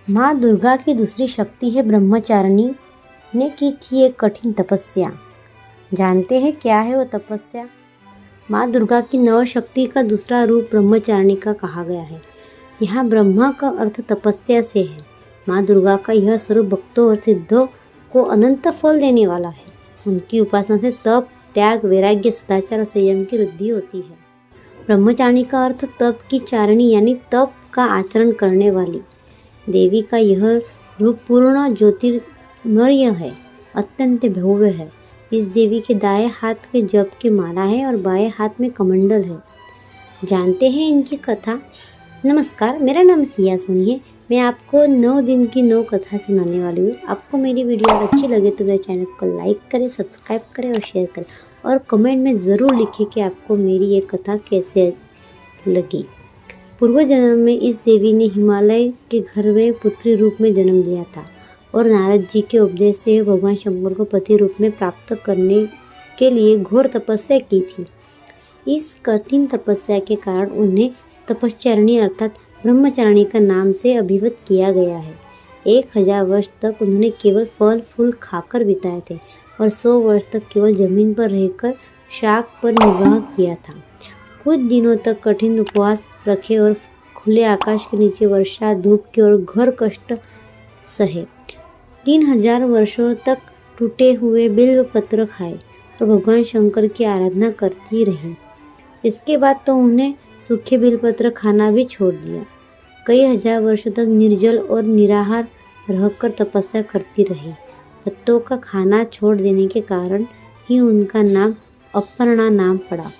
माँ दुर्गा की दूसरी शक्ति है ब्रह्मचारिणी ने की थी एक कठिन तपस्या। जानते हैं क्या है वो तपस्या? माँ दुर्गा की नव शक्ति का दूसरा रूप ब्रह्मचारिणी का कहा गया है। यहाँ ब्रह्मा का अर्थ तपस्या से है। माँ दुर्गा का यह स्वरूप भक्तों और सिद्धों को अनंत फल देने वाला है। उनकी उपासना से तप, त्याग, वैराग्य, सदाचार और संयम की वृद्धि होती है। ब्रह्मचारिणी का अर्थ तप की चारिणी यानी तप का आचरण करने वाली। देवी का यह रूप पूर्ण ज्योतिर्मय है, अत्यंत भव्य है। इस देवी के दाएं हाथ के जप की माला है और बाएं हाथ में कमंडल है। जानते हैं इनकी कथा? नमस्कार, मेरा नाम सिया सोनी है। मैं आपको 9 दिन की 9 कथा सुनाने वाली हूँ। आपको मेरी वीडियो अच्छी लगे तो मेरे चैनल को लाइक करें, सब्सक्राइब करें और शेयर करें, और कमेंट में ज़रूर लिखें कि आपको मेरी ये कथा कैसे लगी। पूर्व जन्म में इस देवी ने हिमालय के घर में पुत्री रूप में जन्म लिया था और नारद जी के उपदेश से भगवान शंकर को पति रूप में प्राप्त करने के लिए घोर तपस्या की थी। इस कठिन तपस्या के कारण उन्हें तपश्चरणी अर्थात ब्रह्मचारिणी का नाम से अभिहित किया गया है। 1000 वर्ष तक उन्होंने केवल फल फूल खाकर बिताए थे और 100 वर्ष तक केवल जमीन पर रहकर शाक पर निर्वाह किया था। कुछ दिनों तक कठिन उपवास रखे और खुले आकाश के नीचे वर्षा, धूप के और घोर कष्ट सहे। 3000 वर्षों तक टूटे हुए बिल्व पत्र खाए और भगवान शंकर की आराधना करती रही। इसके बाद तो उन्हें सूखे बिलपत्र खाना भी छोड़ दिया। कई हजार वर्षों तक निर्जल और निराहार रहकर तपस्या करती रही। पत्तों का खाना छोड़ देने के कारण ही उनका नाम अपर्णा नाम पड़ा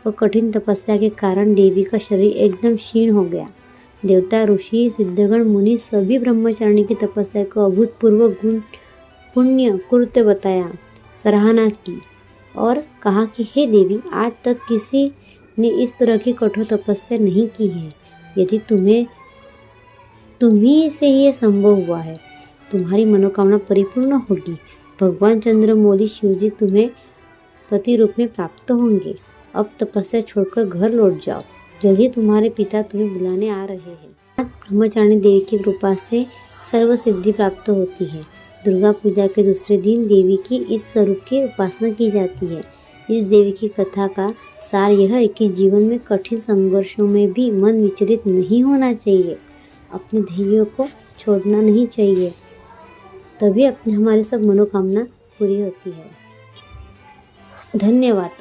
और कठिन तपस्या के कारण देवी का शरीर एकदम क्षीण हो गया। देवता, ऋषि, सिद्धगण, मुनि सभी ब्रह्मचारिणी की तपस्या को अभूतपूर्व गुण पुण्य कृत्य बताया, सराहना की और कहा कि हे देवी, आज तक किसी ने इस तरह की कठोर तपस्या नहीं की है। यदि तुम्ही से ये संभव हुआ है, तुम्हारी मनोकामना परिपूर्ण होगी। भगवान चंद्रमौली शिवजी तुम्हें पति रूप में प्राप्त होंगे। अब तपस्या छोड़कर घर लौट जाओ, जल्दी तुम्हारे पिता तुम्हें बुलाने आ रहे हैं। ब्रह्मचारिणी देवी की कृपा से सर्व सिद्धि प्राप्त होती है। दुर्गा पूजा के दूसरे दिन देवी की इस स्वरूप की उपासना की जाती है। इस देवी की कथा का सार यह है कि जीवन में कठिन संघर्षों में भी मन विचलित नहीं होना चाहिए, अपने धैर्य को छोड़ना नहीं चाहिए, तभी हमारी सब मनोकामना पूरी होती है। धन्यवाद।